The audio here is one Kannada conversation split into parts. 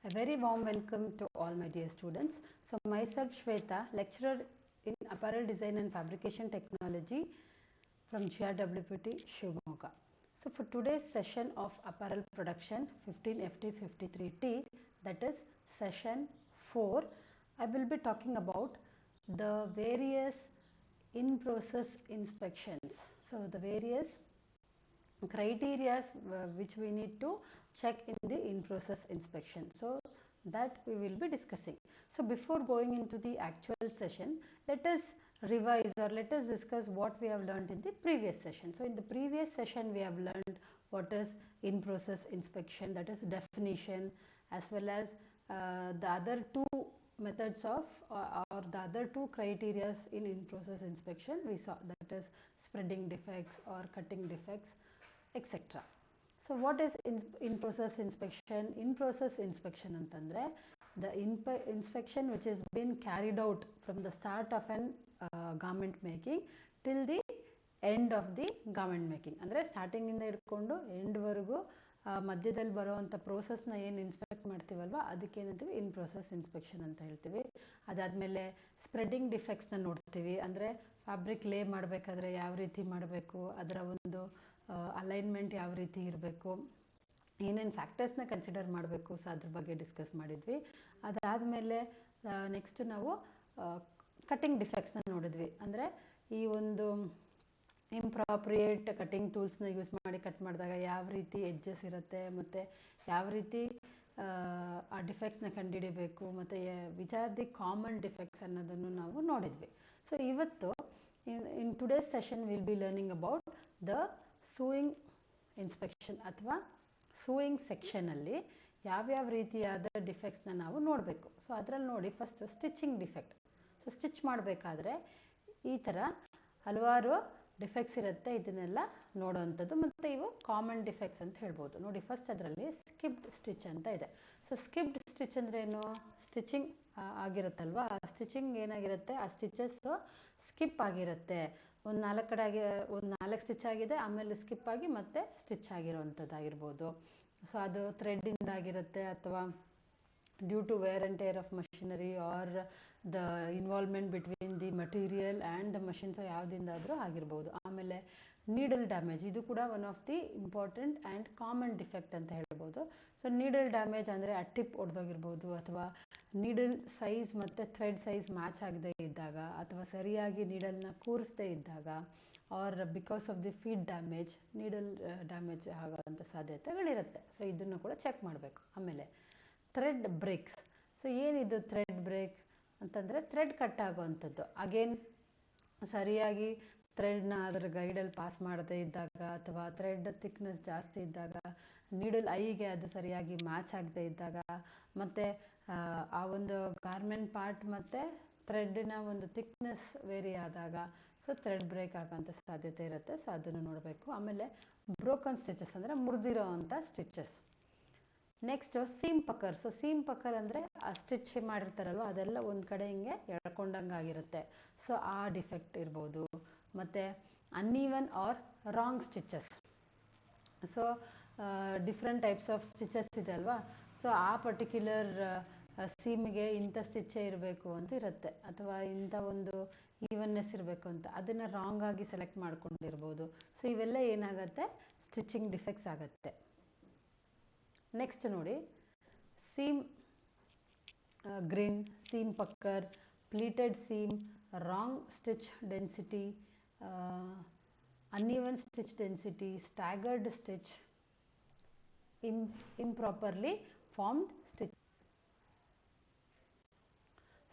A very warm welcome to all my dear students. So myself Shweta, lecturer in Apparel Design and Fabrication Technology from GRWPT Shivamogga. So for today's session of Apparel Production 15FT53T, that is session 4, I will be talking about the various in-process inspections. So the various criteria which we need to check in the in-process inspection. So that we will be discussing. So before going into the actual session, let us revise or let us discuss what we have learned in the previous session. So in the previous session we have learned what is in-process inspection, that is definition, as well as the other two methods of or the other two criteria in process inspection we saw, that is spreading defects or cutting defects, etc. So what is in process inspection? In process inspection antandre the inspection which is been carried out from the start of an garment making till the end of the garment making. ಅಂದರೆ ಸ್ಟಾರ್ಟಿಂಗಿಂದ ಹಿಡ್ಕೊಂಡು ಎಂಡ್ವರೆಗೂ ಮಧ್ಯದಲ್ಲಿ ಬರುವಂಥ ಪ್ರೋಸೆಸ್ನ ಏನು ಇನ್ಸ್ಪೆಕ್ಟ್ ಮಾಡ್ತೀವಲ್ವ ಅದಕ್ಕೇನಂತೀವಿ ಇನ್ ಪ್ರೋಸೆಸ್ ಇನ್ಸ್ಪೆಕ್ಷನ್ ಅಂತ ಹೇಳ್ತೀವಿ. ಅದಾದಮೇಲೆ ಸ್ಪ್ರೆಡ್ಡಿಂಗ್ ಡಿಫೆಕ್ಟ್ಸ್ನ ನೋಡ್ತೀವಿ, ಅಂದರೆ ಫ್ಯಾಬ್ರಿಕ್ ಲೇ ಮಾಡಬೇಕಾದ್ರೆ ಯಾವ ರೀತಿ ಮಾಡಬೇಕು, ಅದರ ಒಂದು ಅಲೈನ್ಮೆಂಟ್ ಯಾವ ರೀತಿ ಇರಬೇಕು, ಏನೇನು ಫ್ಯಾಕ್ಟರ್ಸ್ನ ಕನ್ಸಿಡರ್ ಮಾಡಬೇಕು, ಸೊ ಅದ್ರ ಬಗ್ಗೆ ಡಿಸ್ಕಸ್ ಮಾಡಿದ್ವಿ. ಅದಾದಮೇಲೆ ನೆಕ್ಸ್ಟ್ ನಾವು ಕಟ್ಟಿಂಗ್ ಡಿಫೆಕ್ಟ್ಸ್ನ ನೋಡಿದ್ವಿ, ಅಂದರೆ ಈ ಒಂದು ಇಂಪ್ರಾಪ್ರಿಯೇಟ್ ಕಟ್ಟಿಂಗ್ ಟೂಲ್ಸ್ನ ಯೂಸ್ ಮಾಡಿ ಕಟ್ ಮಾಡಿದಾಗ ಯಾವ ರೀತಿ ಎಡ್ಜಸ್ ಇರುತ್ತೆ ಮತ್ತು ಯಾವ ರೀತಿ ಆ ಡಿಫೆಕ್ಟ್ಸ್ನ ಕಂಡುಹಿಡಿಬೇಕು ಮತ್ತು which are the common defects ಅನ್ನೋದನ್ನು ನಾವು ನೋಡಿದ್ವಿ. ಸೊ ಇವತ್ತು in today's session will be learning about the sewing inspection ಅಥವಾ ಸೂಯಿಂಗ್ ಸೆಕ್ಷನಲ್ಲಿ ಯಾವ್ಯಾವ ರೀತಿಯಾದ ಡಿಫೆಕ್ಟ್ಸ್ನ ನಾವು ನೋಡಬೇಕು. ಸೊ ಅದರಲ್ಲಿ ನೋಡಿ first stitching defect. So stitch ಮಾಡಬೇಕಾದ್ರೆ ಈ ಥರ ಹಲವಾರು ಡಿಫೆಕ್ಟ್ಸ್ ಇರುತ್ತೆ, ಇದನ್ನೆಲ್ಲ ನೋಡೋವಂಥದ್ದು, ಮತ್ತು ಇವು ಕಾಮನ್ ಡಿಫೆಕ್ಟ್ಸ್ ಅಂತ ಹೇಳ್ಬೋದು. ನೋಡಿ ಫಸ್ಟ್ ಅದರಲ್ಲಿ ಸ್ಕಿಪ್ಡ್ ಸ್ಟಿಚ್ ಅಂತ ಇದೆ. ಸೊ ಸ್ಕಿಪ್ಡ್ ಸ್ಟಿಚ್ ಅಂದರೆ ಏನು? ಸ್ಟಿಚಿಂಗ್ ಆಗಿರುತ್ತಲ್ವ, ಆ ಸ್ಟಿಚಿಂಗ್ ಏನಾಗಿರುತ್ತೆ, ಆ ಸ್ಟಿಚಸ್ಸು ಸ್ಕಿಪ್ ಆಗಿರುತ್ತೆ. ಒಂದು 4 ಕಡೆ ಒಂದು 4 ಸ್ಟಿಚ್ ಆಗಿದೆ, ಆಮೇಲೆ ಸ್ಕಿಪ್ ಆಗಿ ಮತ್ತೆ ಸ್ಟಿಚ್ ಆಗಿರೋವಂಥದ್ದಾಗಿರ್ಬೋದು. ಸೊ ಅದು ಥ್ರೆಡ್ಡಿಂದ ಆಗಿರುತ್ತೆ, ಅಥವಾ due to wear and tear of machinery or the involvement between the material and the machine, so ಯಾವುದಿಂದಾದರೂ ಆಗಿರ್ಬೋದು. ಆಮೇಲೆ ನೀಡಲ್ ಡ್ಯಾಮೇಜ್, ಇದು ಕೂಡ one of the important and common defect ಅಂತ ಹೇಳ್ಬೋದು. ಸೊ ನೀಡಲ್ ಡ್ಯಾಮೇಜ್ ಅಂದರೆ ಆ ಟಿಪ್ ಒಡೆದೋಗಿರ್ಬೋದು, ಅಥವಾ ನೀಡಲ್ ಸೈಜ್ ಮತ್ತು ಥ್ರೆಡ್ ಸೈಜ್ ಮ್ಯಾಚ್ ಆಗದೇ ಇದ್ದಾಗ, ಅಥವಾ ಸರಿಯಾಗಿ ನೀಡಲ್ನ ಕೂರಿಸದೇ ಇದ್ದಾಗ, or because of the feed damage needle damage ಆಗೋವಂಥ ಸಾಧ್ಯತೆಗಳಿರುತ್ತೆ. ಸೊ ಇದನ್ನು ಕೂಡ ಚೆಕ್ ಮಾಡಬೇಕು. ಆಮೇಲೆ ಥ್ರೆಡ್ ಬ್ರೇಕ್ಸ್. ಸೊ ಏನಿದು ಥ್ರೆಡ್ ಬ್ರೇಕ್ ಅಂತಂದರೆ ಥ್ರೆಡ್ ಕಟ್ ಆಗೋವಂಥದ್ದು. ಅಗೇನ್ ಸರಿಯಾಗಿ ಥ್ರೆಡ್ನ ಅದರ ಗೈಡಲ್ಲಿ ಪಾಸ್ ಮಾಡದೇ ಇದ್ದಾಗ, ಅಥವಾ ಥ್ರೆಡ್ ಥಿಕ್ನೆಸ್ ಜಾಸ್ತಿ ಇದ್ದಾಗ, ನೀಡಲ್ ಐಗೆ ಅದು ಸರಿಯಾಗಿ ಮ್ಯಾಚ್ ಆಗದೇ ಇದ್ದಾಗ, ಮತ್ತು ಆ ಒಂದು ಗಾರ್ಮೆಂಟ್ ಪಾರ್ಟ್ ಮತ್ತು ಥ್ರೆಡ್ಡಿನ ಒಂದು ಥಿಕ್ನೆಸ್ ವೇರಿ ಆದಾಗ, ಸೊ ಥ್ರೆಡ್ ಬ್ರೇಕ್ ಆಗೋಂಥ ಸಾಧ್ಯತೆ ಇರುತ್ತೆ. ಸೊ ಅದನ್ನು ನೋಡಬೇಕು. ಆಮೇಲೆ ಬ್ರೋಕನ್ ಸ್ಟಿಚಸ್ ಅಂದರೆ ಮುರಿದಿರೋ ಅಂಥ stitches. Next seam pucker. So seam pucker ಅಂದರೆ ಆ ಸ್ಟಿಚ್ ಮಾಡಿರ್ತಾರಲ್ವ ಅದೆಲ್ಲ ಒಂದು ಕಡೆ ಹಿಂಗೆ ಎಳ್ಕೊಂಡಂಗೆ ಆಗಿರುತ್ತೆ. ಸೊ ಆ ಡಿಫೆಕ್ಟ್ ಇರ್ಬೋದು. ಮತ್ತು uneven or wrong stitches. So different types of stitches ಇದೆ ಅಲ್ವಾ, ಸೊ ಆ ಪರ್ಟಿಕ್ಯುಲರ್ ಸೀಮ್ಗೆ ಇಂಥ ಸ್ಟಿಚ್ಚೇ ಇರಬೇಕು ಅಂತ ಇರುತ್ತೆ, ಅಥವಾ ಇಂಥ ಒಂದು ಈವನ್ನೆಸ್ ಇರಬೇಕು ಅಂತ, ಅದನ್ನು ರಾಂಗಾಗಿ ಸೆಲೆಕ್ಟ್ ಮಾಡ್ಕೊಂಡಿರ್ಬೋದು. ಸೊ ಇವೆಲ್ಲ ಏನಾಗುತ್ತೆ, ಸ್ಟಿಚಿಂಗ್ ಡಿಫೆಕ್ಟ್ಸ್ ಆಗುತ್ತೆ. ನೆಕ್ಸ್ಟ್ ನೋಡಿ seam grin, seam pucker, pleated seam, wrong stitch density, uneven stitch density, staggered stitch, improperly formed stitch.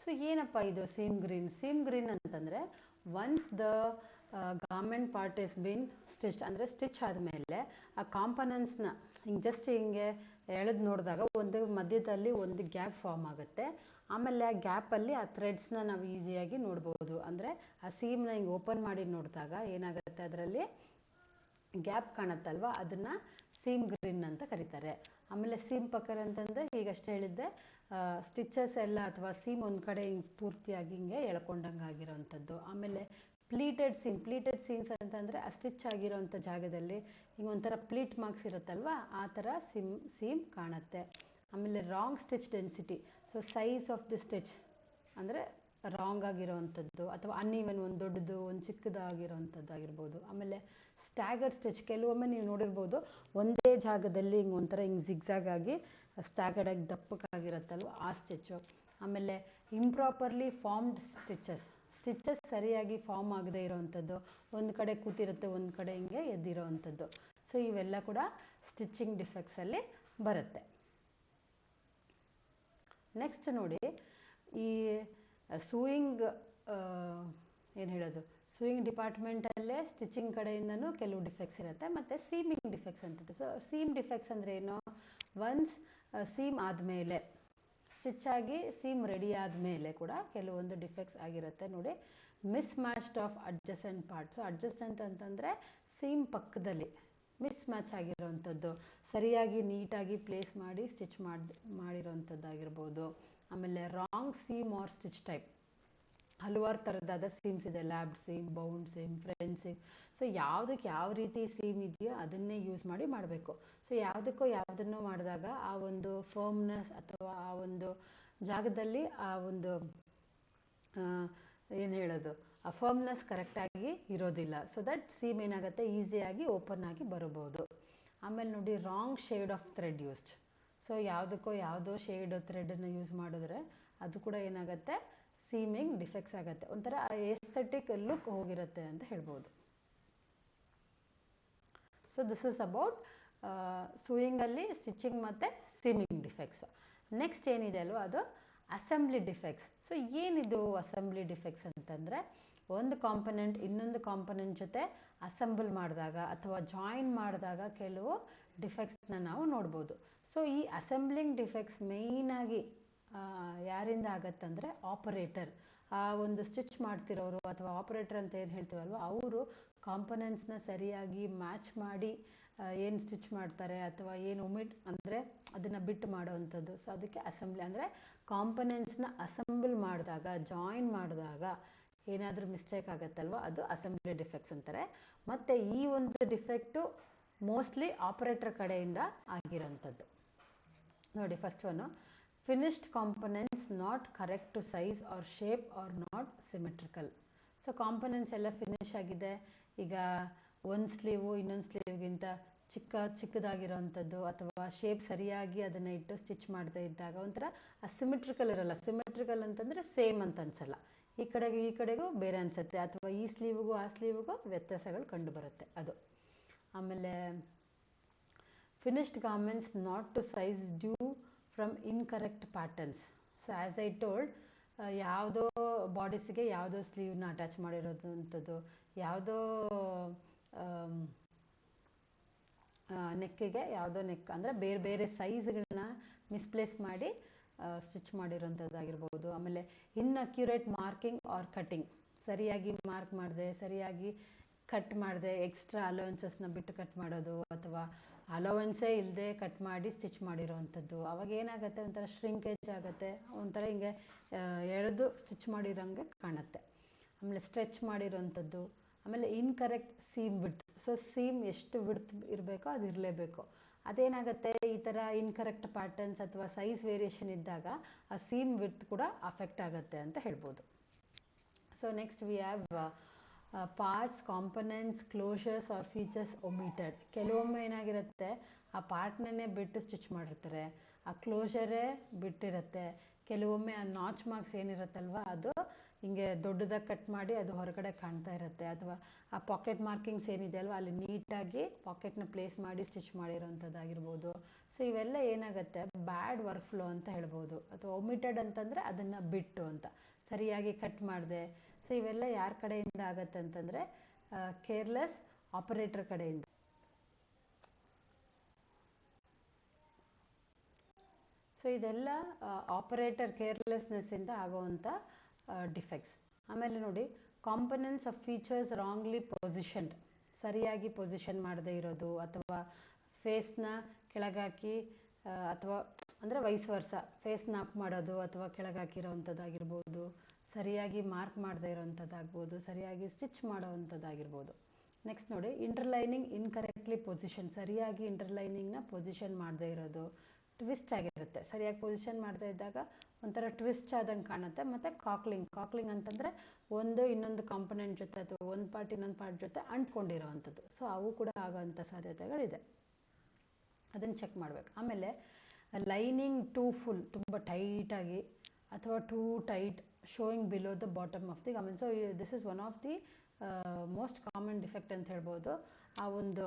So ಏನಪ್ಪ ಇದು ಸೀಮ್ ಗ್ರೀನ್? ಸೀಮ್ ಗ್ರೀನ್ ಅಂತಂದರೆ once the garment part is been stitch, ಅಂದರೆ ಸ್ಟಿಚ್ ಆದಮೇಲೆ ಆ ಕಾಂಪೊನೆಂಟ್ಸ್ನ ಹಿಂಗೆ ಜಸ್ಟ್ ಹಿಂಗೆ ಎಳೆದು ನೋಡಿದಾಗ ಒಂದು ಮಧ್ಯದಲ್ಲಿ ಒಂದು ಗ್ಯಾಪ್ ಫಾರ್ಮ್ ಆಗುತ್ತೆ. ಆಮೇಲೆ ಆ ಗ್ಯಾಪಲ್ಲಿ ಆ ಥ್ರೆಡ್ಸ್ನ ನಾವು ಈಸಿಯಾಗಿ ನೋಡ್ಬೋದು. ಅಂದರೆ ಆ ಸೀಮ್ನ ಹಿಂಗೆ ಓಪನ್ ಮಾಡಿ ನೋಡಿದಾಗ ಏನಾಗುತ್ತೆ, ಅದರಲ್ಲಿ ಗ್ಯಾಪ್ ಕಾಣುತ್ತಲ್ವ, ಅದನ್ನು ಸೀಮ್ ಗ್ರೀನ್ ಅಂತ ಕರೀತಾರೆ. ಆಮೇಲೆ ಸೀಮ್ ಪಕ್ಕರ್ ಅಂತಂದರೆ ಈಗಷ್ಟೇ ಹೇಳಿದ್ದೆ, ಸ್ಟಿಚಸ್ ಎಲ್ಲ ಅಥವಾ ಸೀಮ್ ಒಂದು ಕಡೆ ಹಿಂಗೆ ಪೂರ್ತಿಯಾಗಿ ಹಿಂಗೆ ಎಳ್ಕೊಂಡಂಗೆ ಆಗಿರೋವಂಥದ್ದು. ಆಮೇಲೆ ಪ್ಲೀಟೆಡ್ ಸೀಮ್. ಪ್ಲೀಟೆಡ್ ಸೀಮ್ಸ್ ಅಂತಂದರೆ ಆ ಸ್ಟಿಚ್ ಆಗಿರೋವಂಥ ಜಾಗದಲ್ಲಿ ಹಿಂಗೆ ಒಂಥರ ಪ್ಲೀಟ್ ಮಾರ್ಕ್ಸ್ ಇರುತ್ತಲ್ವ, ಆ ಥರ ಸೀಮ್ ಕಾಣುತ್ತೆ. ಆಮೇಲೆ wrong stitch density, so size of the stitch ಅಂದರೆ ರಾಂಗ್ ಆಗಿರೋವಂಥದ್ದು, ಅಥವಾ ಅನ್ಈವನ್, ಒಂದು ದೊಡ್ಡದು ಒಂದು ಚಿಕ್ಕದಾಗಿರೋವಂಥದ್ದು ಆಗಿರ್ಬೋದು. ಆಮೇಲೆ ಸ್ಟ್ಯಾಗರ್ಡ್ ಸ್ಟಿಚ್, ಕೆಲವೊಮ್ಮೆ ನೀವು ನೋಡಿರ್ಬೋದು ಒಂದೇ ಜಾಗದಲ್ಲಿ ಹಿಂಗೆ ಒಂಥರ ಹಿಂಗೆ ಜಿಗ್ಜಾಗ್ ಆಗಿ ಸ್ಟ್ಯಾಗರ್ಡ್ ಆಗಿ ದಪ್ಪಕ್ಕಾಗಿರುತ್ತಲ್ವ ಆ ಸ್ಟಿಚ್ಚು. ಆಮೇಲೆ ಇಂಪ್ರಾಪರ್ಲಿ ಫಾರ್ಮ್ಡ್ ಸ್ಟಿಚಸ್ ಸರಿಯಾಗಿ ಫಾರ್ಮ್ ಆಗದೆ ಇರೋವಂಥದ್ದು, ಒಂದು ಕಡೆ ಕೂತಿರುತ್ತೆ ಒಂದು ಕಡೆ ಹಿಂಗೆ ಎದ್ದಿರೋವಂಥದ್ದು. ಸೊ ಇವೆಲ್ಲ ಕೂಡ ಸ್ಟಿಚಿಂಗ್ ಡಿಫೆಕ್ಟ್ಸಲ್ಲಿ ಬರುತ್ತೆ. ನೆಕ್ಸ್ಟ್ ನೋಡಿ, ಈ ಸೂಯಿಂಗ್ ಏನು ಹೇಳೋದು, ಸೂಯಿಂಗ್ ಡಿಪಾರ್ಟ್ಮೆಂಟಲ್ಲೇ ಸ್ಟಿಚಿಂಗ್ ಕಡೆಯಿಂದನೂ ಕೆಲವು ಡಿಫೆಕ್ಟ್ಸ್ ಇರುತ್ತೆ, ಮತ್ತು ಸೀಮಿಂಗ್ ಡಿಫೆಕ್ಟ್ಸ್ ಅಂತಿದೆ. ಸೊ ಸೀಮ್ ಡಿಫೆಕ್ಟ್ಸ್ ಅಂದರೆ ಏನು, ಒನ್ಸ್ ಸೀಮ್ ಆದಮೇಲೆ, ಸ್ಟಿಚ್ ಆಗಿ ಸೀಮ್ ರೆಡಿ ಆದಮೇಲೆ ಕೂಡ ಕೆಲವೊಂದು ಡಿಫೆಕ್ಟ್ಸ್ ಆಗಿರುತ್ತೆ. ನೋಡಿ, mismatched of adjacent part. So adjacent ಅಂತಂದರೆ ಸೀಮ್ ಪಕ್ಕದಲ್ಲಿ ಮಿಸ್ ಮ್ಯಾಚ್ ಆಗಿರೋವಂಥದ್ದು, ಸರಿಯಾಗಿ ನೀಟಾಗಿ ಪ್ಲೇಸ್ ಮಾಡಿ ಸ್ಟಿಚ್ ಮಾಡಿರೋವಂಥದ್ದಾಗಿರ್ಬೋದು. ಆಮೇಲೆ wrong seam or stitch type, ಹಲವಾರು ಥರದ್ದಾದ ಸೀಮ್ಸ್ ಇದೆ, lapped seam, bound seam, French seam. So ಯಾವುದಕ್ಕೆ ಯಾವ ರೀತಿ ಸೀಮ್ ಇದೆಯೋ ಅದನ್ನೇ ಯೂಸ್ ಮಾಡಿ ಮಾಡಬೇಕು. ಸೊ ಯಾವುದಕ್ಕೋ ಯಾವುದನ್ನು ಮಾಡಿದಾಗ ಆ ಒಂದು ಫರ್ಮ್ನೆಸ್ ಅಥವಾ ಆ ಒಂದು ಜಾಗದಲ್ಲಿ ಆ ಒಂದು ಏನು ಹೇಳೋದು, ಆ ಫರ್ಮ್ನೆಸ್ ಕರೆಕ್ಟಾಗಿ ಇರೋದಿಲ್ಲ. ಸೊ ದಟ್ ಸೀಮ್ ಏನಾಗುತ್ತೆ, ಈಸಿಯಾಗಿ ಓಪನ್ ಆಗಿ ಬರಬಹುದು. ಆಮೇಲೆ ನೋಡಿ, wrong shade of thread used. So ಯಾವುದಕ್ಕೋ ಯಾವುದೋ ಶೇಡ್ ಥ್ರೆಡನ್ನು ಯೂಸ್ ಮಾಡಿದ್ರೆ ಅದು ಕೂಡ ಏನಾಗುತ್ತೆ, ಸೀಮಿಂಗ್ ಡಿಫೆಕ್ಟ್ಸ್ ಆಗುತ್ತೆ, ಒಂಥರ ಎಸ್ಥೆಟಿಕ್ ಲುಕ್ ಹೋಗಿರುತ್ತೆ ಅಂತ ಹೇಳ್ಬೋದು. ಸೊ ದಿಸ್ ಇಸ್ ಅಬೌಟ್ ಸೂಯಿಂಗಲ್ಲಿ ಸ್ಟಿಚಿಂಗ್ ಮತ್ತು ಸೀಮಿಂಗ್ ಡಿಫೆಕ್ಟ್ಸ್. ನೆಕ್ಸ್ಟ್ ಏನಿದೆ ಅಲ್ವ, ಅದು ಅಸೆಂಬ್ಲಿ ಡಿಫೆಕ್ಟ್ಸ್. ಸೊ ಏನಿದು ಅಸೆಂಬ್ಲಿ ಡಿಫೆಕ್ಟ್ಸ್ ಅಂತಂದರೆ, ಒಂದು ಕಾಂಪೊನೆಂಟ್ ಇನ್ನೊಂದು ಕಾಂಪೊನೆಂಟ್ ಜೊತೆ ಅಸೆಂಬಲ್ ಮಾಡಿದಾಗ ಅಥವಾ ಜಾಯಿನ್ ಮಾಡಿದಾಗ ಕೆಲವು ಡಿಫೆಕ್ಟ್ಸ್ನ ನಾವು ನೋಡ್ಬೋದು. ಸೊ ಈ ಅಸೆಂಬ್ಲಿಂಗ್ ಡಿಫೆಕ್ಟ್ಸ್ ಮೇಯ್ನಾಗಿ ಯಾರಿಂದ ಆಗತ್ತಂದರೆ ಆಪರೇಟರ್, ಆ ಒಂದು ಸ್ಟಿಚ್ ಮಾಡ್ತಿರೋರು ಅಥವಾ ಆಪರೇಟರ್ ಅಂತ ಏನು ಹೇಳ್ತೀವಲ್ವ, ಅವರು ಕಾಂಪೊನೆಂಟ್ಸ್ನ ಸರಿಯಾಗಿ ಮ್ಯಾಚ್ ಮಾಡಿ ಏನು ಸ್ಟಿಚ್ ಮಾಡ್ತಾರೆ ಅಥವಾ ಏನು ಒಮಿಟ್ ಅಂದರೆ ಅದನ್ನು ಬಿಟ್ಟು ಮಾಡೋವಂಥದ್ದು. ಸೊ ಅದಕ್ಕೆ ಅಸೆಂಬ್ಲಿ ಅಂದರೆ ಕಾಂಪೊನೆಂಟ್ಸ್ನ ಅಸೆಂಬಲ್ ಮಾಡಿದಾಗ, ಜಾಯಿನ್ ಮಾಡಿದಾಗ ಏನಾದರೂ ಮಿಸ್ಟೇಕ್ ಆಗುತ್ತಲ್ವ, ಅದು ಅಸೆಂಬ್ಲಿ ಡಿಫೆಕ್ಟ್ಸ್ ಅಂತಾರೆ. ಮತ್ತು ಈ ಒಂದು ಡಿಫೆಕ್ಟು ಮೋಸ್ಟ್ಲಿ ಆಪರೇಟರ್ ಕಡೆಯಿಂದ ಆಗಿರೋಂಥದ್ದು. ನೋಡಿ, first one, finished components not correct to size or shape or not symmetrical. So components ಎಲ್ಲ ಫಿನಿಶ್ ಆಗಿದೆ, ಈಗ ಒಂದು ಸ್ಲೀವು ಇನ್ನೊಂದು ಸ್ಲೀವ್ಗಿಂತ ಚಿಕ್ಕದಾಗಿರೋವಂಥದ್ದು ಅಥವಾ ಶೇಪ್ ಸರಿಯಾಗಿ ಅದನ್ನು ಇಟ್ಟು ಸ್ಟಿಚ್ ಮಾಡದೇ ಇದ್ದಾಗ ಒಂಥರ ಅಸಿಮೆಟ್ರಿಕಲ್ ಇರೋಲ್ಲ. ಸಿಮೆಟ್ರಿಕಲ್ ಅಂತಂದರೆ ಸೇಮ್ ಅಂತ ಅನಿಸಲ್ಲ, ಈ ಕಡೆಗೂ ಬೇರೆ ಅನಿಸುತ್ತೆ, ಅಥವಾ ಈ ಸ್ಲೀವ್ಗೂ ಆ ಸ್ಲೀವ್ಗೂ ವ್ಯತ್ಯಾಸಗಳು ಕಂಡುಬರುತ್ತೆ ಅದು. ಆಮೇಲೆ finished garments not to size due from incorrect patterns. So as I told, ಯಾವುದೋ ಬಾಡೀಸಿಗೆ ಯಾವುದೋ ಸ್ಲೀವ್ನ ಅಟ್ಯಾಚ್ ಮಾಡಿರೋದು ಅಂಥದ್ದು, ಯಾವುದೋ ನೆಕ್ಕಿಗೆ ಯಾವುದೋ ನೆಕ್ ಅಂದರೆ ಬೇರೆ ಬೇರೆ ಸೈಜ್ಗಳನ್ನ ಮಿಸ್ಪ್ಲೇಸ್ ಮಾಡಿ ಸ್ಟಿಚ್ ಮಾಡಿರೋಂಥದ್ದಾಗಿರ್ಬೋದು. ಆಮೇಲೆ ಇನ್ಅಕ್ಯುರೇಟ್ ಮಾರ್ಕಿಂಗ್ ಆರ್ ಕಟ್ಟಿಂಗ್, ಸರಿಯಾಗಿ ಮಾರ್ಕ್ ಮಾಡಿದೆ, ಸರಿಯಾಗಿ ಕಟ್ ಮಾಡಿದೆ, ಎಕ್ಸ್ಟ್ರಾ ಅಲೋವೆನ್ಸಸ್ನ ಬಿಟ್ಟು ಕಟ್ ಮಾಡೋದು, ಅಥವಾ ಅಲೋವೆನ್ಸೇ ಇಲ್ಲದೆ ಕಟ್ ಮಾಡಿ ಸ್ಟಿಚ್ ಮಾಡಿರೋವಂಥದ್ದು. ಅವಾಗ ಏನಾಗುತ್ತೆ, ಒಂಥರ ಶ್ರಿಂಕೇಜ್ ಆಗುತ್ತೆ, ಒಂಥರ ಹಿಂಗೆ ಎಳೆದು ಸ್ಟಿಚ್ ಮಾಡಿರೋಂಗೆ ಕಾಣುತ್ತೆ. ಆಮೇಲೆ ಸ್ಟ್ರೆಚ್ ಮಾಡಿರೋವಂಥದ್ದು. ಆಮೇಲೆ incorrect seam width. So seam ಎಷ್ಟು ವಿಡ್ತ್ ಇರಬೇಕೋ ಅದು ಇರಲೇಬೇಕು. ಅದೇನಾಗುತ್ತೆ, ಈ ಥರ ಇನ್ಕರೆಕ್ಟ್ ಪ್ಯಾಟರ್ನ್ಸ್ ಅಥವಾ ಸೈಜ್ ವೇರಿಯೇಷನ್ ಇದ್ದಾಗ ಆ ಸೀಮ್ ವಿಡ್ತ್ ಕೂಡ ಅಫೆಕ್ಟ್ ಆಗುತ್ತೆ ಅಂತ ಹೇಳ್ಬೋದು. So next we have parts, components, closures or features omitted. ಕೆಲವೊಮ್ಮೆ ಏನಾಗಿರುತ್ತೆ, ಆ ಪಾರ್ಟ್ನೇ ಬಿಟ್ಟು ಸ್ಟಿಚ್ ಮಾಡಿರ್ತಾರೆ, ಆ ಕ್ಲೋಷರೇ ಬಿಟ್ಟಿರುತ್ತೆ. ಕೆಲವೊಮ್ಮೆ ಆ ನಾಚ್ ಮಾರ್ಕ್ಸ್ ಏನಿರುತ್ತಲ್ವ, ಅದು ಹಿಂಗೆ ದೊಡ್ಡದಾಗಿ ಕಟ್ ಮಾಡಿ ಅದು ಹೊರಗಡೆ ಕಾಣ್ತಾ ಇರುತ್ತೆ, ಅಥವಾ ಆ ಪಾಕೆಟ್ ಮಾರ್ಕಿಂಗ್ಸ್ ಏನಿದೆ ಅಲ್ವ, ಅಲ್ಲಿ ನೀಟಾಗಿ ಪಾಕೆಟ್ನ ಪ್ಲೇಸ್ ಮಾಡಿ ಸ್ಟಿಚ್ ಮಾಡಿರೋವಂಥದ್ದಾಗಿರ್ಬೋದು. ಸೊ ಇವೆಲ್ಲ ಏನಾಗುತ್ತೆ, ಬ್ಯಾಡ್ ವರ್ಕ್ ಫ್ಲೋ ಅಂತ ಹೇಳ್ಬೋದು, ಅಥವಾ ಒಮಿಟೆಡ್ ಅಂತಂದರೆ ಅದನ್ನು ಬಿಟ್ಟು ಅಂತ, ಸರಿಯಾಗಿ ಕಟ್ ಮಾಡಿದೆ. ಸೊ ಇವೆಲ್ಲ ಯಾರ ಕಡೆಯಿಂದ ಆಗತ್ತೆ ಅಂತಂದರೆ ಕೇರ್ಲೆಸ್ ಆಪರೇಟರ್ ಕಡೆಯಿಂದ. ಸೊ ಇದೆಲ್ಲ ಆಪರೇಟರ್ ಕೇರ್ಲೆಸ್ನೆಸ್ಸಿಂದ ಆಗೋವಂಥ ಡಿಫೆಕ್ಟ್ಸ್. ಆಮೇಲೆ ನೋಡಿ, ಕಾಂಪೊನೆಂಟ್ಸ್ ಆಫ್ ಫೀಚರ್ಸ್ ರಾಂಗ್ಲಿ ಪೊಸಿಷನ್ಡ್, ಸರಿಯಾಗಿ ಪೊಸಿಷನ್ ಮಾಡದೇ ಇರೋದು, ಅಥವಾ ಫೇಸ್ನ ಕೆಳಗಾಕಿ ಅಥವಾ ಅಂದರೆ ವೈಸ್ ವರ್ಸ, ಫೇಸ್ನ ಅಪ್ ಮಾಡೋದು ಅಥವಾ ಕೆಳಗಾಕಿರೋವಂಥದ್ದಾಗಿರ್ಬೋದು, ಸರಿಯಾಗಿ ಮಾರ್ಕ್ ಮಾಡದೇ ಇರೋವಂಥದ್ದಾಗ್ಬೋದು, ಸರಿಯಾಗಿ ಸ್ಟಿಚ್ ಮಾಡೋವಂಥದ್ದಾಗಿರ್ಬೋದು. ನೆಕ್ಸ್ಟ್ ನೋಡಿ, ಇಂಟರ್ಲೈನಿಂಗ್ ಇನ್ಕರೆಕ್ಟ್ಲಿ ಪೊಸಿಷನ್, ಸರಿಯಾಗಿ ಇಂಟರ್ಲೈನಿಂಗ್ನ ಪೊಸಿಷನ್ ಮಾಡದೇ ಇರೋದು, ಟ್ವಿಸ್ಟ್ ಆಗಿರುತ್ತೆ. ಸರಿಯಾಗಿ ಪೊಸಿಷನ್ ಮಾಡ್ತಾ ಇದ್ದಾಗ ಒಂಥರ ಟ್ವಿಸ್ಟ್ ಆದಂಗೆ ಕಾಣುತ್ತೆ. ಮತ್ತು ಕಾಕ್ಲಿಂಗ್ ಅಂತಂದರೆ ಒಂದು ಇನ್ನೊಂದು ಕಾಂಪೊನೆಂಟ್ ಜೊತೆ ಅಥವಾ ಒಂದು ಪಾರ್ಟ್ ಇನ್ನೊಂದು ಪಾರ್ಟ್ ಜೊತೆ ಅಂಟ್ಕೊಂಡಿರೋವಂಥದ್ದು. ಸೊ ಅವು ಕೂಡ ಆಗೋವಂಥ ಸಾಧ್ಯತೆಗಳಿದೆ. ಅದನ್ನು ಚೆಕ್ ಮಾಡಬೇಕು. ಆಮೇಲೆ ಲೈನಿಂಗ್ ಟೂ ಫುಲ್, ತುಂಬ ಟೈಟಾಗಿ ಅಥವಾ two tight, showing below the bottom of the garment. So this is one of the most common defect ಅಂತ ಹೇಳ್ಬೋದು. ಆ ಒಂದು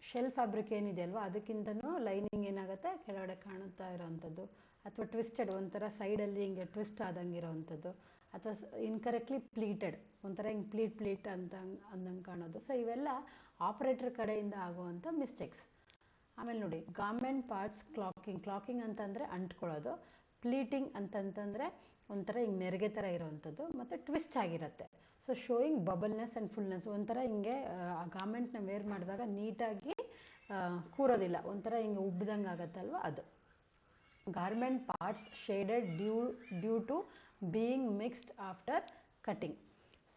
ಶೆಲ್ ಫ್ಯಾಬ್ರಿಕ್ ಏನಿದೆ ಅಲ್ವಾ, ಅದಕ್ಕಿಂತನೂ ಲೈನಿಂಗ್ ಏನಾಗುತ್ತೆ ಕೆಳಗಡೆ ಕಾಣುತ್ತಾ ಇರೋವಂಥದ್ದು, ಅಥವಾ ಟ್ವಿಸ್ಟೆಡ್ ಒಂಥರ ಸೈಡಲ್ಲಿ ಹಿಂಗೆ ಟ್ವಿಸ್ಟ್ ಆದಂಗೆ ಇರೋವಂಥದ್ದು, ಅಥವಾ ಇನ್ಕರೆಕ್ಟ್ಲಿ ಪ್ಲೀಟೆಡ್ ಒಂಥರ ಹಿಂಗೆ ಪ್ಲೀಟ್ ಅಂತ ಅಂದಂಗೆ ಕಾಣೋದು. ಸೊ ಇವೆಲ್ಲ ಆಪ್ರೇಟರ್ ಕಡೆಯಿಂದ ಆಗುವಂಥ ಮಿಸ್ಟೇಕ್ಸ್. ಆಮೇಲೆ ನೋಡಿ, ಗಾರ್ಮೆಂಟ್ ಪಾರ್ಟ್ಸ್ ಕ್ಲಾಕಿಂಗ್ ಅಂತಂದರೆ ಅಂಟ್ಕೊಳ್ಳೋದು, ಪ್ಲೀಟಿಂಗ್ ಅಂತಂತಂದರೆ ಒಂಥರ ಹಿಂಗೆ ನೆರಿಗೆ ಥರ ಇರೋವಂಥದ್ದು, ಮತ್ತು ಟ್ವಿಸ್ಟ್ ಆಗಿರುತ್ತೆ. ಸೊ ಶೋಯಿಂಗ್ ಬಬಲ್ನೆಸ್ ಆ್ಯಂಡ್ ಫುಲ್ನೆಸ್, ಒಂಥರ ಹಿಂಗೆ ಆ ಗಾರ್ಮೆಂಟ್ನ ವೇರ್ ಮಾಡಿದಾಗ ನೀಟಾಗಿ ಕೂರೋದಿಲ್ಲ, ಒಂಥರ ಹಿಂಗೆ ಉಬ್ಬಿದಂಗೆ ಆಗುತ್ತಲ್ವ ಅದು. Garment parts shaded due to being mixed after cutting.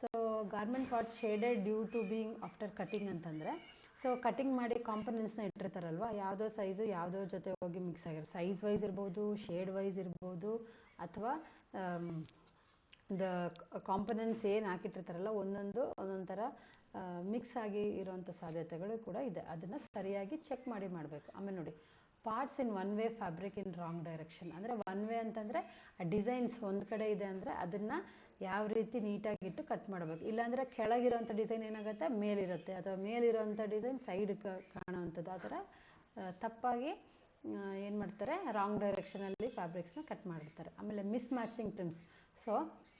So garment parts shaded due to being after cutting ಅಂತಂದರೆ, ಸೊ ಕಟಿಂಗ್ ಮಾಡಿ ಕಾಂಪೊನೆಂಟ್ಸ್ನ ಇಟ್ಟಿರ್ತಾರಲ್ವ, ಯಾವುದೋ ಸೈಜು ಯಾವುದೋ ಜೊತೆ ಹೋಗಿ ಮಿಕ್ಸ್ ಆಗಿರೋ, ಸೈಜ್ ವೈಸ್ ಇರ್ಬೋದು, ಶೇಡ್ ವೈಸ್ ಇರ್ಬೋದು, ಅಥವಾ ದ ಕಾಂಪೊನೆಂಟ್ಸ್ ಏನು ಹಾಕಿಟ್ಟಿರ್ತಾರಲ್ಲ ಒಂದೊಂದು ಒಂದೊಂದು ಥರ ಮಿಕ್ಸ್ ಆಗಿ ಇರೋವಂಥ ಸಾಧ್ಯತೆಗಳು ಕೂಡ ಇದೆ. ಅದನ್ನು ಸರಿಯಾಗಿ ಚೆಕ್ ಮಾಡಿ ಮಾಡಬೇಕು. ಆಮೇಲೆ ನೋಡಿ, parts in one way fabric in wrong direction. ಅಂದರೆ ಒನ್ ವೇ ಅಂತಂದರೆ ಆ ಡಿಸೈನ್ಸ್ ಒಂದು ಕಡೆ ಇದೆ ಅಂದರೆ ಅದನ್ನು ಯಾವ ರೀತಿ ನೀಟಾಗಿಟ್ಟು ಕಟ್ ಮಾಡಬೇಕು. ಇಲ್ಲಾಂದರೆ ಕೆಳಗಿರೋಂಥ ಡಿಸೈನ್ ಏನಾಗುತ್ತೆ ಮೇಲಿರುತ್ತೆ, ಅಥವಾ ಮೇಲಿರೋಂಥ ಡಿಸೈನ್ ಸೈಡ್ ಕಾಣೋವಂಥದ್ದು. ಆ ಥರ ತಪ್ಪಾಗಿ ಏನು ಮಾಡ್ತಾರೆ, ರಾಂಗ್ ಡೈರೆಕ್ಷನಲ್ಲಿ ಫ್ಯಾಬ್ರಿಕ್ಸ್ನ ಕಟ್ ಮಾಡಿರ್ತಾರೆ. ಆಮೇಲೆ ಮಿಸ್ ಮ್ಯಾಚಿಂಗ್ ಟ್ರಿಮ್ಸ್. ಸೊ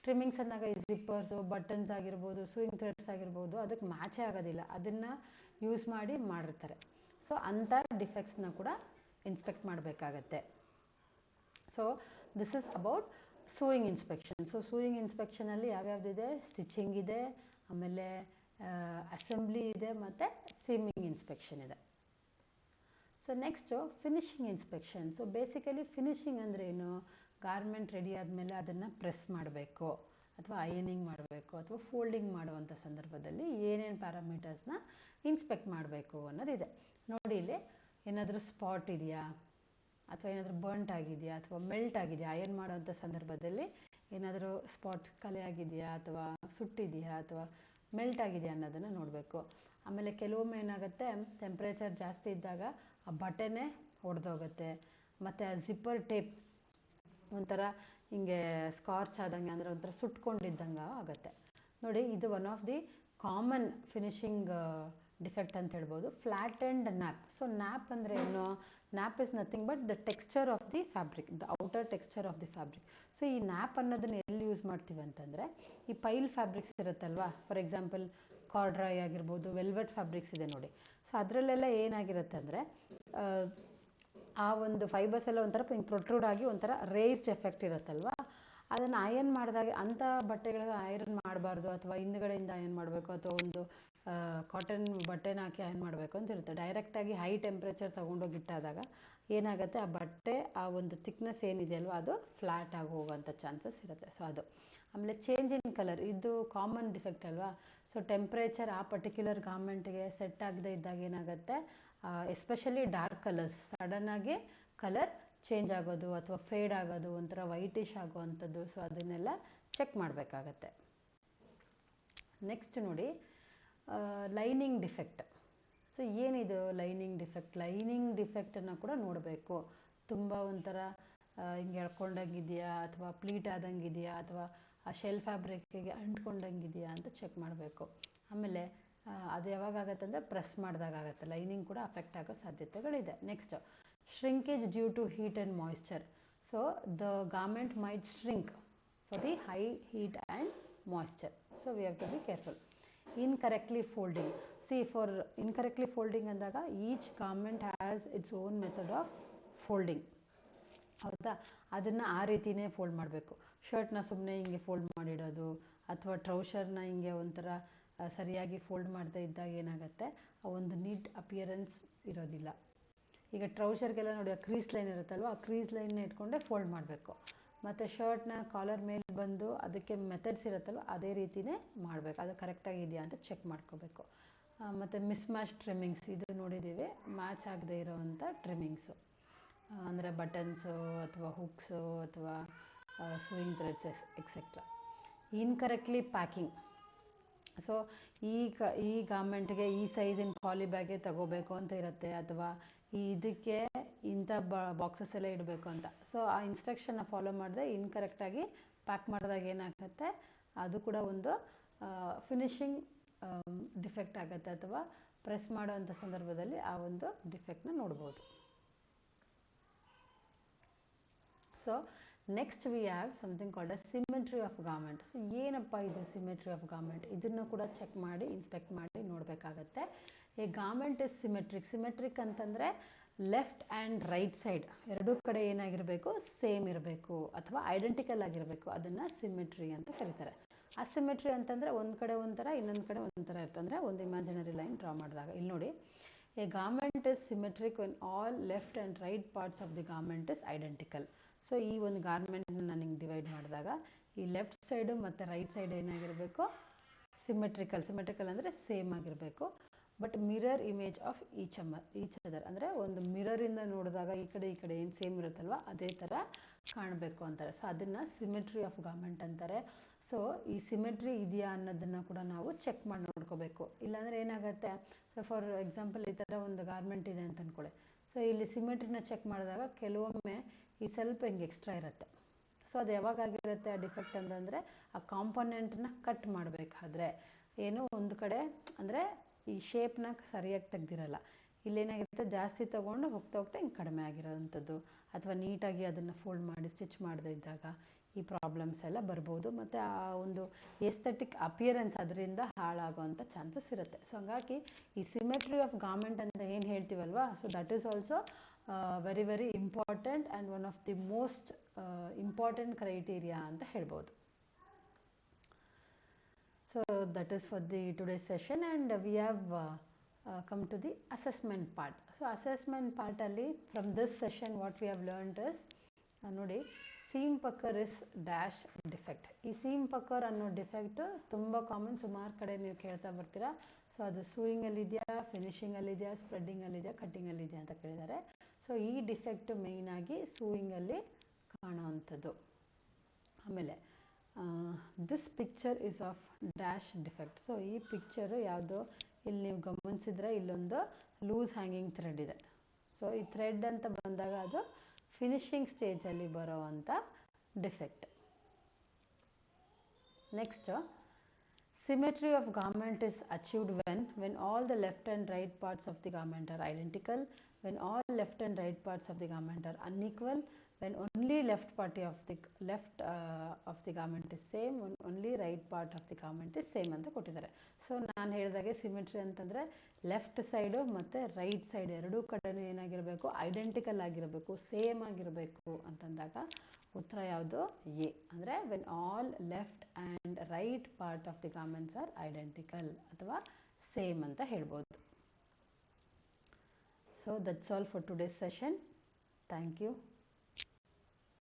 ಟ್ರಿಮ್ಮಿಂಗ್ಸ್ ಅಂದಾಗ ಈ ಜಿಪ್ಪರ್ಸು, ಬಟನ್ಸ್ ಆಗಿರ್ಬೋದು, ಸೂಯಿಂಗ್ ಥ್ರೆಡ್ಸ್ ಆಗಿರ್ಬೋದು, ಅದಕ್ಕೆ ಮ್ಯಾಚೇ ಆಗೋದಿಲ್ಲ, ಅದನ್ನು ಯೂಸ್ ಮಾಡಿ ಮಾಡಿರ್ತಾರೆ. ಸೊ ಅಂಥ ಡಿಫೆಕ್ಟ್ಸ್ನ ಕೂಡ ಇನ್ಸ್ಪೆಕ್ಟ್ ಮಾಡಬೇಕಾಗತ್ತೆ. So this is about sewing inspection. So sewing ಇನ್ಸ್ಪೆಕ್ಷನಲ್ಲಿ ಯಾವ್ಯಾವುದಿದೆ, ಸ್ಟಿಚಿಂಗ್ ಇದೆ, ಆಮೇಲೆ ಅಸೆಂಬ್ಲಿ ಇದೆ, ಮತ್ತು ಸೀಮಿಂಗ್ ಇನ್ಸ್ಪೆಕ್ಷನ್ ಇದೆ. So next finishing inspection. So basically finishing ಅಂದರೆ ಏನು, ಗಾರ್ಮೆಂಟ್ ರೆಡಿ ಆದಮೇಲೆ ಅದನ್ನು ಪ್ರೆಸ್ ಮಾಡಬೇಕು, ಅಥವಾ ಅಯನಿಂಗ್ ಮಾಡಬೇಕು, ಅಥವಾ ಫೋಲ್ಡಿಂಗ್ ಮಾಡುವಂಥ ಸಂದರ್ಭದಲ್ಲಿ ಏನೇನು ಪ್ಯಾರಾಮೀಟರ್ಸ್ನ ಇನ್ಸ್ಪೆಕ್ಟ್ ಮಾಡಬೇಕು ಅನ್ನೋದಿದೆ. ನೋಡಿ, ಇಲ್ಲಿ ಏನಾದರೂ ಸ್ಪಾಟ್ ಇದೆಯಾ, ಅಥವಾ ಏನಾದರೂ ಬರ್ಂಟ್ ಆಗಿದೆಯಾ, ಅಥವಾ ಮೆಲ್ಟ್ ಆಗಿದೆಯಾ, ಅಯನ್ ಮಾಡೋವಂಥ ಸಂದರ್ಭದಲ್ಲಿ ಏನಾದರೂ ಸ್ಪಾಟ್ ಕಲೆ ಆಗಿದೆಯಾ, ಅಥವಾ ಸುಟ್ಟಿದೆಯಾ, ಅಥವಾ ಮೆಲ್ಟ್ ಆಗಿದೆಯಾ ಅನ್ನೋದನ್ನು ನೋಡಬೇಕು. ಆಮೇಲೆ ಕೆಲವೊಮ್ಮೆ ಏನಾಗುತ್ತೆ, ಟೆಂಪ್ರೇಚರ್ ಜಾಸ್ತಿ ಇದ್ದಾಗ ಆ ಬಟೆನೇ ಒಡೆದೋಗುತ್ತೆ, ಮತ್ತು ಆ ಜಿಪ್ಪರ್ ಟೇಪ್ ಒಂಥರ ಹಿಂಗೆ ಸ್ಕಾರ್ಚ್ ಆದಂಗೆ, ಅಂದರೆ ಒಂಥರ ಸುಟ್ಕೊಂಡಿದ್ದಂಗೆ ಆಗುತ್ತೆ. ನೋಡಿ, ಇದು one of the common finishing defect ಅಂತ ಹೇಳ್ಬೋದು, flat and nap. So nap ಅಂದರೆ ಏನು, nap is nothing but the texture of the fabric, the outer texture of the fabric. So ಈ ನ್ಯಾಪ್ ಅನ್ನೋದನ್ನು ಎಲ್ಲಿ ಯೂಸ್ ಮಾಡ್ತೀವಿ ಅಂತಂದರೆ, ಈ ಪೈಲ್ ಫ್ಯಾಬ್ರಿಕ್ಸ್ ಇರುತ್ತಲ್ವಾ, ಫಾರ್ ಎಕ್ಸಾಂಪಲ್ ಕಾರ್ಡ್ರೈ ಆಗಿರ್ಬೋದು, ವೆಲ್ವೆಟ್ ಫ್ಯಾಬ್ರಿಕ್ಸ್ ಇದೆ ನೋಡಿ. ಸೊ ಅದರಲ್ಲೆಲ್ಲ ಏನಾಗಿರುತ್ತೆ ಅಂದರೆ, ಆ ಒಂದು ಫೈಬರ್ಸ್ ಎಲ್ಲ ಒಂಥರ ಪ್ರೊಟ್ರೂಡ್ ಆಗಿ ಒಂಥರ ರೇಸ್ಡ್ ಎಫೆಕ್ಟ್ ಇರುತ್ತಲ್ವ, ಅದನ್ನು ಅಯನ್ ಮಾಡಿದಾಗ ಅಂಥ ಬಟ್ಟೆಗಳಿಗೆ ಐರನ್ ಮಾಡಬಾರ್ದು, ಅಥವಾ ಹಿಂದುಗಡೆಯಿಂದ ಅಯನ್ ಮಾಡಬೇಕು, ಅಥವಾ ಒಂದು ಕಾಟನ್ ಬಟ್ಟೆನ ಹಾಕಿ ಅಯನ್ ಮಾಡಬೇಕು ಅಂತ ಇರುತ್ತೆ. ಡೈರೆಕ್ಟಾಗಿ ಹೈ ಟೆಂಪ್ರೇಚರ್ ತೊಗೊಂಡೋಗಿ ಇಟ್ಟಾದಾಗ ಏನಾಗುತ್ತೆ, ಆ ಬಟ್ಟೆ ಆ ಒಂದು ಥಿಕ್ನೆಸ್ ಏನಿದೆ ಅಲ್ವ, ಅದು ಫ್ಲ್ಯಾಟ್ ಆಗಿ ಹೋಗೋವಂಥ ಚಾನ್ಸಸ್ ಇರುತ್ತೆ. ಸೊ ಅದು. ಆಮೇಲೆ ಚೇಂಜ್ ಇನ್ ಕಲರ್, ಇದು ಕಾಮನ್ ಡಿಫೆಕ್ಟ್ ಅಲ್ವಾ. ಸೊ ಟೆಂಪ್ರೇಚರ್ ಆ ಪರ್ಟಿಕ್ಯುಲರ್ ಗಾರ್ಮೆಂಟ್ಗೆ ಸೆಟ್ ಆಗದೆ ಇದ್ದಾಗ ಏನಾಗುತ್ತೆ, ಎಸ್ಪೆಷಲಿ ಡಾರ್ಕ್ ಕಲರ್ಸ್ ಸಡನ್ನಾಗಿ ಕಲರ್ ಚೇಂಜ್ ಆಗೋದು, ಅಥವಾ ಫೇಡ್ ಆಗೋದು, ಒಂಥರ ವೈಟಿಶ್ ಆಗೋವಂಥದ್ದು. ಸೊ ಅದನ್ನೆಲ್ಲ ಚೆಕ್ ಮಾಡಬೇಕಾಗತ್ತೆ. ನೆಕ್ಸ್ಟ್ ನೋಡಿ, ಲೈನಿಂಗ್ ಡಿಫೆಕ್ಟ್. ಸೊ ಏನಿದು ಲೈನಿಂಗ್ ಡಿಫೆಕ್ಟ್, ಲೈನಿಂಗ್ ಡಿಫೆಕ್ಟನ್ನು ಕೂಡ ನೋಡಬೇಕು. ತುಂಬ ಒಂಥರ ಹಿಂಗೆ ಎಳ್ಕೊಂಡಂಗಿದೆಯಾ, ಅಥವಾ ಪ್ಲೀಟ್ ಆದಂಗಿದೆಯಾ, ಅಥವಾ ಆ ಶೆಲ್ ಫ್ಯಾಬ್ರಿಕ್ಕಿಗೆ ಅಂಟ್ಕೊಂಡಂಗಿದೆಯಾ ಅಂತ ಚೆಕ್ ಮಾಡಬೇಕು. ಆಮೇಲೆ ಅದು ಯಾವಾಗತ್ತೆ ಅಂದರೆ ಪ್ರೆಸ್ ಮಾಡಿದಾಗ ಆಗುತ್ತೆ, ಲೈನಿಂಗ್ ಕೂಡ ಅಫೆಕ್ಟ್ ಆಗೋ ಸಾಧ್ಯತೆಗಳಿದೆ. Next, shrinkage due to heat and moisture. So the garment might shrink for the high heat and moisture. So we have to be careful. Incorrectly folding. See, for incorrectly folding ಅಂದಾಗ each garment has its own method of folding. ಹೌದಾ, ಅದನ್ನು ಆ ರೀತಿಯೇ ಫೋಲ್ಡ್ ಮಾಡಬೇಕು. ಶರ್ಟ್ನ ಸುಮ್ಮನೆ ಹಿಂಗೆ ಫೋಲ್ಡ್ ಮಾಡಿಡೋದು, ಅಥವಾ ಟ್ರೌಷರ್ನ ಹಿಂಗೆ ಒಂಥರ ಸರಿಯಾಗಿ ಫೋಲ್ಡ್ ಮಾಡದೇ ಇದ್ದಾಗ ಏನಾಗುತ್ತೆ, ಆ ಒಂದು ನೀಟ್ ಅಪಿಯರೆನ್ಸ್ ಇರೋದಿಲ್ಲ. ಈಗ ಟ್ರೌಷರ್ಗೆಲ್ಲ ನೋಡಿ, ಆ ಕ್ರೀಸ್ ಲೈನ್ ಇರುತ್ತಲ್ವ, ಆ ಕ್ರೀಸ್ ಲೈನ್ನ ಇಟ್ಕೊಂಡೆ ಫೋಲ್ಡ್ ಮಾಡಬೇಕು. ಮತ್ತು ಶರ್ಟ್ನ ಕಾಲರ್ ಮೇಲೆ ಬಂದು ಅದಕ್ಕೆ ಮೆಥಡ್ಸ್ ಇರುತ್ತಲ್ವ, ಅದೇ ರೀತಿಯೇ ಮಾಡಬೇಕು. ಅದು ಕರೆಕ್ಟಾಗಿದೆಯಾ ಅಂತ ಚೆಕ್ ಮಾಡ್ಕೋಬೇಕು. ಮತ್ತು ಮಿಸ್ ಮ್ಯಾಚ್ ಟ್ರಿಮ್ಮಿಂಗ್ಸ್, ಇದು ನೋಡಿದ್ದೀವಿ, ಮ್ಯಾಚ್ ಆಗದೆ ಇರೋವಂಥ ಟ್ರಿಮ್ಮಿಂಗ್ಸು. ಅಂದರೆ ಬಟನ್ಸು ಅಥವಾ ಹುಕ್ಸು ಅಥವಾ sewing threads etcetera. Incorrectly packing. So ಈ ಗಾರ್ಮೆಂಟ್ಗೆ ಈ ಸೈಜಿನ ಪಾಲಿ ಬ್ಯಾಗೇ ತಗೋಬೇಕು ಅಂತ ಇರುತ್ತೆ, ಅಥವಾ ಇದಕ್ಕೆ ಇಂಥ ಬಾಕ್ಸಸ್ ಎಲ್ಲ ಇಡಬೇಕು ಅಂತ. ಸೊ ಆ ಇನ್ಸ್ಟ್ರಕ್ಷನ್ನ ಫಾಲೋ ಮಾಡಿದ್ರೆ ಇನ್ಕರೆಕ್ಟಾಗಿ ಪ್ಯಾಕ್ ಮಾಡಿದಾಗ ಏನಾಗುತ್ತೆ, ಅದು ಕೂಡ ಒಂದು ಫಿನಿಶಿಂಗ್ ಡಿಫೆಕ್ಟ್ ಆಗುತ್ತೆ, ಅಥವಾ ಪ್ರೆಸ್ ಮಾಡೋವಂಥ ಸಂದರ್ಭದಲ್ಲಿ ಆ ಒಂದು ಡಿಫೆಕ್ಟ್ನ ನೋಡ್ಬೋದು. So next we have something called a symmetry of garment. So ಏನಪ್ಪ ಇದು ಸಿಮೆಟ್ರಿ ಆಫ್ ಗಾರ್ಮೆಂಟ್? ಇದನ್ನು ಕೂಡ ಚೆಕ್ ಮಾಡಿ ಇನ್ಸ್ಪೆಕ್ಟ್ ಮಾಡಿ ನೋಡಬೇಕಾಗತ್ತೆ. ಈ ಗಾರ್ಮೆಂಟ್ ಇಸ್ ಸಿಮೆಟ್ರಿಕ್ ಅಂತಂದರೆ ಲೆಫ್ಟ್ ಆ್ಯಂಡ್ ರೈಟ್ ಸೈಡ್ ಎರಡೂ ಕಡೆ ಏನಾಗಿರಬೇಕು, ಸೇಮ್ ಇರಬೇಕು ಅಥವಾ ಐಡೆಂಟಿಕಲ್ ಆಗಿರಬೇಕು. ಅದನ್ನು ಸಿಮೆಟ್ರಿ ಅಂತ ಕರೀತಾರೆ. ಅಸಿಮೆಟ್ರಿ ಅಂತಂದರೆ ಒಂದು ಕಡೆ ಒಂಥರ ಇನ್ನೊಂದು ಕಡೆ ಒಂಥರ ಇರ್ತದೆ. ಅಂದರೆ ಒಂದು ಇಮ್ಯಾಜಿನರಿ ಲೈನ್ ಡ್ರಾ ಮಾಡಿದಾಗ ಇಲ್ಲಿ ನೋಡಿ, A garment is symmetric when all left and right parts of the garment is identical. So ಈ ಒಂದು ಗಾರ್ಮೆಂಟ್ನ ನಾನು ಹಿಂಗೆ ಡಿವೈಡ್ ಮಾಡಿದಾಗ ಈ ಲೆಫ್ಟ್ ಸೈಡು ಮತ್ತು ರೈಟ್ ಸೈಡ್ ಏನಾಗಿರಬೇಕು, ಸಿಮೆಟ್ರಿಕಲ್ ಅಂದರೆ ಸೇಮ್ ಆಗಿರಬೇಕು. But mirror image of each other, ಅಂದರೆ ಒಂದು ಮಿರರಿಂದ ನೋಡಿದಾಗ ಈ ಕಡೆ ಏನು ಸೇಮ್ ಇರುತ್ತಲ್ವ ಅದೇ ಥರ ಕಾಣಬೇಕು ಅಂತಾರೆ. ಸೊ ಅದನ್ನು ಸಿಮೆಟ್ರಿ ಆಫ್ ಗಾರ್ಮೆಂಟ್ ಅಂತಾರೆ. ಸೊ ಈ ಸಿಮೆಟ್ರಿ ಇದೆಯಾ ಅನ್ನೋದನ್ನು ಕೂಡ ನಾವು ಚೆಕ್ ಮಾಡಿ ನೋಡ್ಕೋಬೇಕು. ಇಲ್ಲಾಂದರೆ ಏನಾಗುತ್ತೆ, ಸೊ ಫಾರ್ ಎಕ್ಸಾಂಪಲ್ ಈ ಥರ ಒಂದು ಗಾರ್ಮೆಂಟ್ ಇದೆ ಅಂತ ಅಂದ್ಕೊಳ್ಳಿ. ಸೊ ಇಲ್ಲಿ ಸಿಮೆಟ್ರಿನ ಚೆಕ್ ಮಾಡಿದಾಗ ಕೆಲವೊಮ್ಮೆ ಈ ಸ್ವಲ್ಪ ಹಿಂಗೆ ಎಕ್ಸ್ಟ್ರಾ ಇರುತ್ತೆ. ಸೊ ಅದು ಯಾವಾಗಾಗಿರುತ್ತೆ ಆ ಡಿಫೆಕ್ಟ್ ಅಂತಂದರೆ, ಆ ಕಾಂಪೊನೆಂಟನ್ನ ಕಟ್ ಮಾಡಬೇಕಾದ್ರೆ ಏನೋ ಒಂದು ಕಡೆ ಅಂದರೆ ಈ ಶೇಪ್ನ ಸರಿಯಾಗಿ ತೆಗ್ದಿರಲ್ಲ. ಇಲ್ಲೇನಾಗಿರುತ್ತೆ, ಜಾಸ್ತಿ ತೊಗೊಂಡು ಹೋಗ್ತಾ ಹಿಂಗೆ ಕಡಿಮೆ ಆಗಿರೋವಂಥದ್ದು, ಅಥವಾ ನೀಟಾಗಿ ಅದನ್ನು ಫೋಲ್ಡ್ ಮಾಡಿ ಸ್ಟಿಚ್ ಮಾಡದೇ ಇದ್ದಾಗ ಈ ಪ್ರಾಬ್ಲಮ್ಸ್ ಎಲ್ಲ ಬರ್ಬೋದು. ಮತ್ತು ಆ ಒಂದು ಎಸ್ಥೆಟಿಕ್ ಅಪಿಯರೆನ್ಸ್ ಅದರಿಂದ ಹಾಳಾಗೋವಂಥ ಚಾನ್ಸಸ್ ಇರುತ್ತೆ. ಸೊ ಹಾಗಾಗಿ ಈ ಸಿಮೆಟ್ರಿ ಆಫ್ ಗಾರ್ಮೆಂಟ್ ಅಂತ ಏನು ಹೇಳ್ತೀವಲ್ವಾ, so that is also very very important and one of the most important criteria ಅಂತ ಹೇಳ್ಬೋದು. So that is for the today's session, and we have come to the assessment part. So assessment part alli from this session what we have learned is ನೋಡಿ, ಸೀಮ್ ಪಕ್ಕರ್ ಇಸ್ ಡ್ಯಾಶ್ ಡಿಫೆಕ್ಟ್. ಈ ಸೀಮ್ ಪಕ್ಕರ್ ಅನ್ನೋ ಡಿಫೆಕ್ಟ್ ತುಂಬ ಕಾಮನ್, ಸುಮಾರು ಕಡೆ ನೀವು ಕೇಳ್ತಾ ಬರ್ತೀರಾ. ಸೊ ಅದು ಸೂಯಿಂಗಲ್ಲಿದೆಯಾ, ಫಿನಿಷಿಂಗಲ್ಲಿದೆಯಾ, ಸ್ಪ್ರೆಡ್ಡಿಂಗಲ್ಲಿದೆಯಾ, ಕಟ್ಟಿಂಗಲ್ಲಿದೆಯಾ ಅಂತ ಕೇಳಿದ್ದಾರೆ. ಸೊ ಈ ಡಿಫೆಕ್ಟ್ ಮೇಯ್ನಾಗಿ ಸೂಯಿಂಗಲ್ಲಿ ಕಾಣುವಂಥದ್ದು. ಆಮೇಲೆ this picture is of dash defect. So ಈ ಪಿಕ್ಚರು ಯಾವುದೋ, ಇಲ್ಲಿ ನೀವು ಗಮನಿಸಿದ್ರೆ ಇಲ್ಲೊಂದು ಲೂಸ್ ಹ್ಯಾಂಗಿಂಗ್ ಥ್ರೆಡ್ ಇದೆ. ಸೊ ಈ ಥ್ರೆಡ್ ಅಂತ ಬಂದಾಗ ಅದು ಫಿನಿಷಿಂಗ್ ಸ್ಟೇಜಲ್ಲಿ ಬರೋವಂಥ defect. Next, symmetry of garment is achieved when all the left and right parts of the garment are identical, when all left and right parts of the garment are unequal, when only left of the garment is same, when only right part of the garment is same ಅಂತ ಕೊಟ್ಟಿದ್ದಾರೆ. ಸೊ ನಾನು ಹೇಳಿದಾಗೆ ಸಿಮೆಟ್ರಿ ಅಂತಂದರೆ ಲೆಫ್ಟ್ ಸೈಡು ಮತ್ತು ರೈಟ್ ಸೈಡ್ ಎರಡೂ ಕಡೆನೂ ಏನಾಗಿರಬೇಕು, ಐಡೆಂಟಿಕಲ್ ಆಗಿರಬೇಕು, ಸೇಮ್ ಆಗಿರಬೇಕು ಅಂತಂದಾಗ ಉತ್ತರ ಯಾವುದು? ಎ. ಅಂದರೆ when all left and right part of the garments are identical ಅಥವಾ ಸೇಮ್ ಅಂತ ಹೇಳ್ಬೋದು. So that's all for today's session. Thank you.